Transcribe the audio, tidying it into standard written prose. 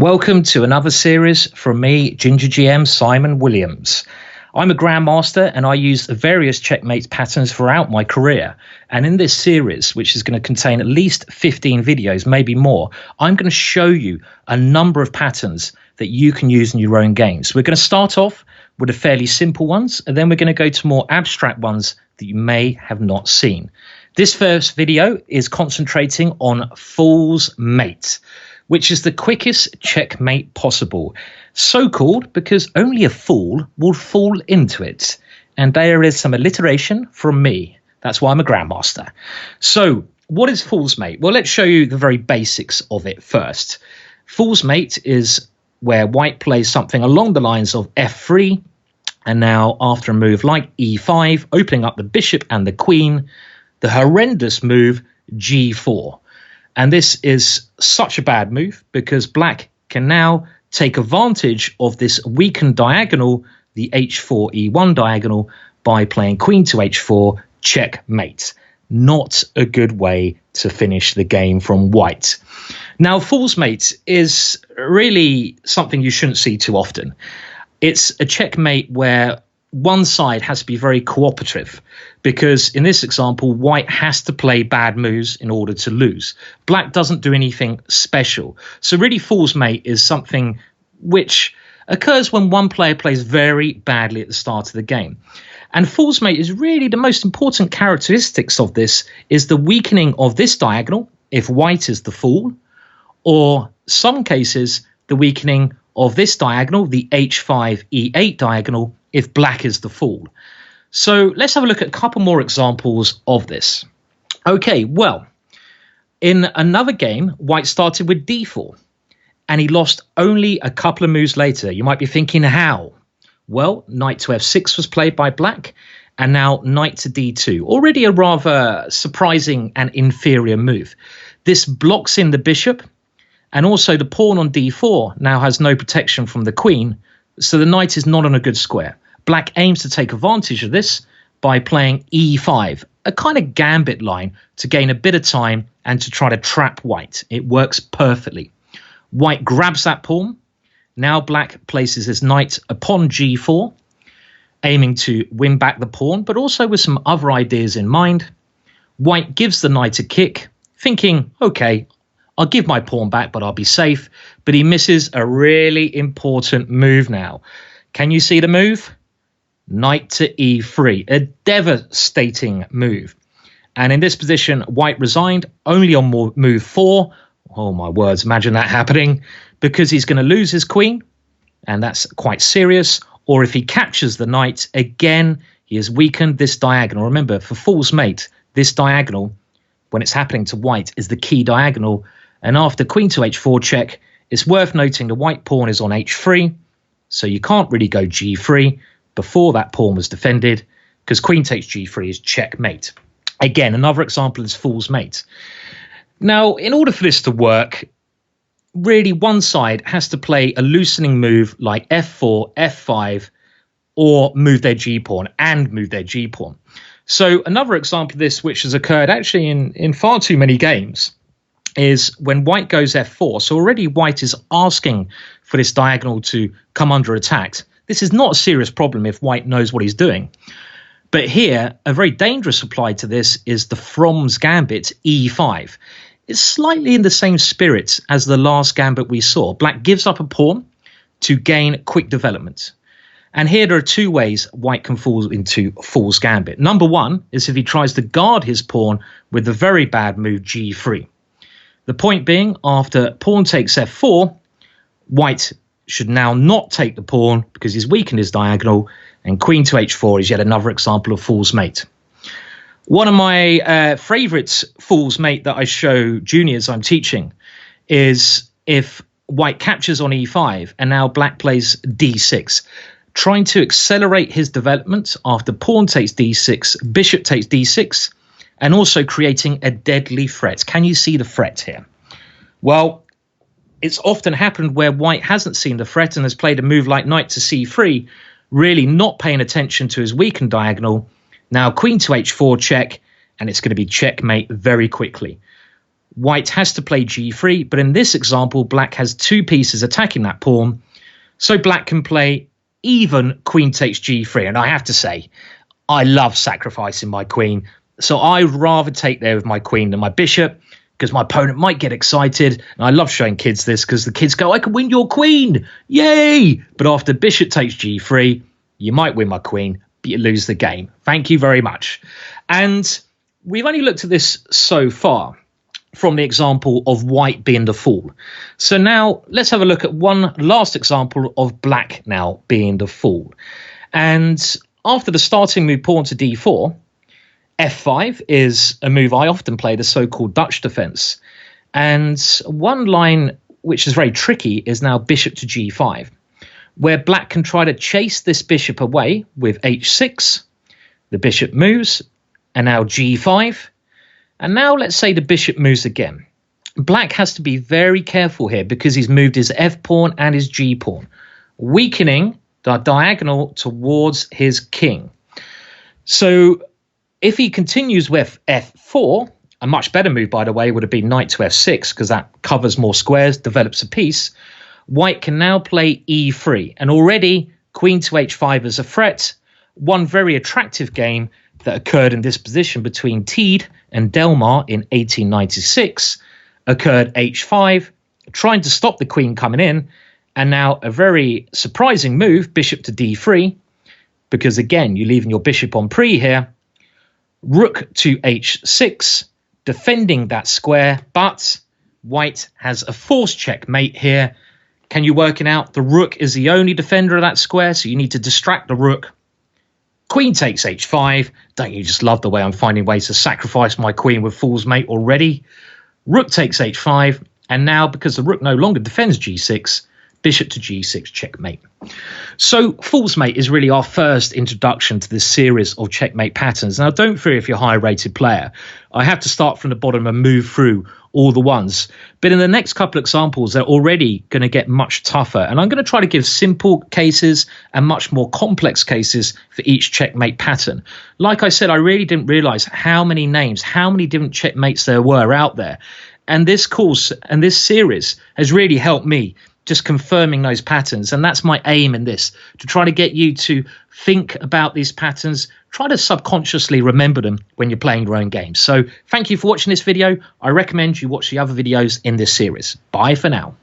Welcome to another series from me, Ginger GM Simon Williams. I'm a grandmaster and I use various checkmate patterns throughout my career. And in this series, which is going to contain at least 15 videos, maybe more, I'm going to show you a number of patterns that you can use in your own games. We're going to start off with the fairly simple ones, and then we're going to go to more abstract ones that you may have not seen. This first video is concentrating on fool's mate, which is the quickest checkmate possible. So called because only a fool will fall into it. And there is some alliteration from me. That's why I'm a grandmaster. So what is fool's mate? Well, let's show you the very basics of it first. Fool's mate is where white plays something along the lines of f3. And now after a move like e5, opening up the bishop and the queen, the horrendous move g4. And this is such a bad move because black can now take advantage of this weakened diagonal, the h4 e1 diagonal, by playing queen to h4, checkmate. Not a good way to finish the game from white. Now, fool's mate is really something you shouldn't see too often. It's a checkmate where one side has to be very cooperative, because in this example, white has to play bad moves in order to lose. Black doesn't do anything special. So really, fool's mate is something which occurs when one player plays very badly at the start of the game. And fool's mate is really the most important characteristics of this is the weakening of this diagonal if white is the fool, or some cases, the weakening of this diagonal, the h5 e8 diagonal, if black is the fool. So let's have a look at a couple more examples of this. Okay, well, in another game, white started with d4 and he lost only a couple of moves later. You might be thinking, how? Well, knight to f6 was played by black and now knight to d2. Already a rather surprising and inferior move. This blocks in the bishop, and also the pawn on d4 now has no protection from the queen, so the knight is not on a good square. Black aims to take advantage of this by playing e5, a kind of gambit line to gain a bit of time and to try to trap white. It works perfectly. White grabs that pawn. Now black places his knight upon g4, aiming to win back the pawn, but also with some other ideas in mind. White gives the knight a kick, thinking, okay, I'll give my pawn back, but I'll be safe. But he misses a really important move now. Can you see the move? Knight to e3, a devastating move. And in this position, white resigned only on move 4. Oh, my words, imagine that happening, because he's going to lose his queen, and that's quite serious. Or if he captures the knight, again, he has weakened this diagonal. Remember, for fool's mate, this diagonal, when it's happening to white, is the key diagonal. And after queen to h4 check, it's worth noting the white pawn is on h3, so you can't really go g3 before that pawn was defended, because queen takes g3 is checkmate. Again, another example is fool's mate. Now, in order for this to work, really one side has to play a loosening move like f4, f5, or move their g-pawn and move their g-pawn. So another example of this, which has occurred actually in far too many games, is when white goes f4. So already white is asking for this diagonal to come under attack. This is not a serious problem if white knows what he's doing. But here, a very dangerous reply to this is the Fromm's gambit, e5. It's slightly in the same spirit as the last gambit we saw. Black gives up a pawn to gain quick development. And here there are two ways white can fall into fool's gambit. Number one is if he tries to guard his pawn with the very bad move g3. The point being, after pawn takes f4, white should now not take the pawn because he's weakened his diagonal, and queen to h4 is yet another example of fool's mate. One of my favourite fool's mate that I show juniors I'm teaching is if white captures on e5 and now black plays d6, trying to accelerate his development after pawn takes d6, bishop takes d6, and also creating a deadly threat. Can you see the threat here? Well, it's often happened where white hasn't seen the threat and has played a move like knight to c3, really not paying attention to his weakened diagonal. Now queen to h4 check, and it's going to be checkmate very quickly. White has to play g3, but in this example, black has 2 pieces attacking that pawn. So black can play even queen takes g3. And I have to say, I love sacrificing my queen. So I'd rather take there with my queen than my bishop, because my opponent might get excited. And I love showing kids this because the kids go, I can win your queen. Yay. But after bishop takes g3, you might win my queen, but you lose the game. Thank you very much. And we've only looked at this so far from the example of white being the fool. So now let's have a look at one last example of black now being the fool. And after the starting move pawn to d4, f5 is a move I often play, the so-called Dutch defense. And one line which is very tricky is now bishop to g5, where black can try to chase this bishop away with h6. The bishop moves, and now g5. And now let's say the bishop moves again. Black has to be very careful here because he's moved his f-pawn and his g-pawn, weakening the diagonal towards his king. So if he continues with f4, a much better move, by the way, would have been knight to f6 because that covers more squares, develops a piece. White can now play e3, and already queen to h5 is a threat. One very attractive game that occurred in this position between Teed and Delmar in 1896 occurred h5, trying to stop the queen coming in, and now a very surprising move, bishop to d3, because again, you're leaving your bishop on pre here. Rook to h6, defending that square, but white has a forced checkmate here. Can you work it out? The rook is the only defender of that square, so you need to distract the rook. Queen takes h5. Don't you just love the way I'm finding ways to sacrifice my queen with fool's mate already? Rook takes h5, and now because the rook no longer defends g6, bishop to g6 checkmate. So fool's mate is really our first introduction to this series of checkmate patterns. Now don't fear if you're a high rated player. I have to start from the bottom and move through all the ones. But in the next couple of examples, they're already going to get much tougher. And I'm going to try to give simple cases and much more complex cases for each checkmate pattern. Like I said, I really didn't realize how many names, how many different checkmates there were out there. And this course and this series has really helped me just confirming those patterns. And that's my aim in this, to try to get you to think about these patterns, try to subconsciously remember them when you're playing your own games. So thank you for watching this video. I recommend you watch the other videos in this series. Bye for now.